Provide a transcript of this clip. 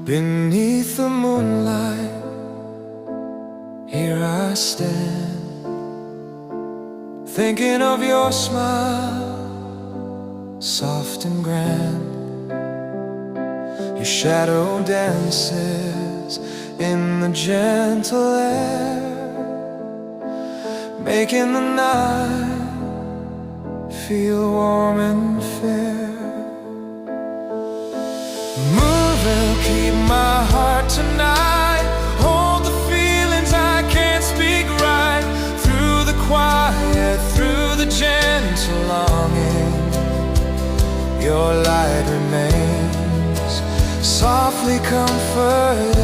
Beneath the moonlight, here I stand, thinking of your smile, soft and grand. Your shadow dances in the gentle air, making the night feel warm and fair. Moon will keep my heart tonight, hold the feelings I can't speak right. Through the quiet, through the gentle longing, your light remains, softly comforting.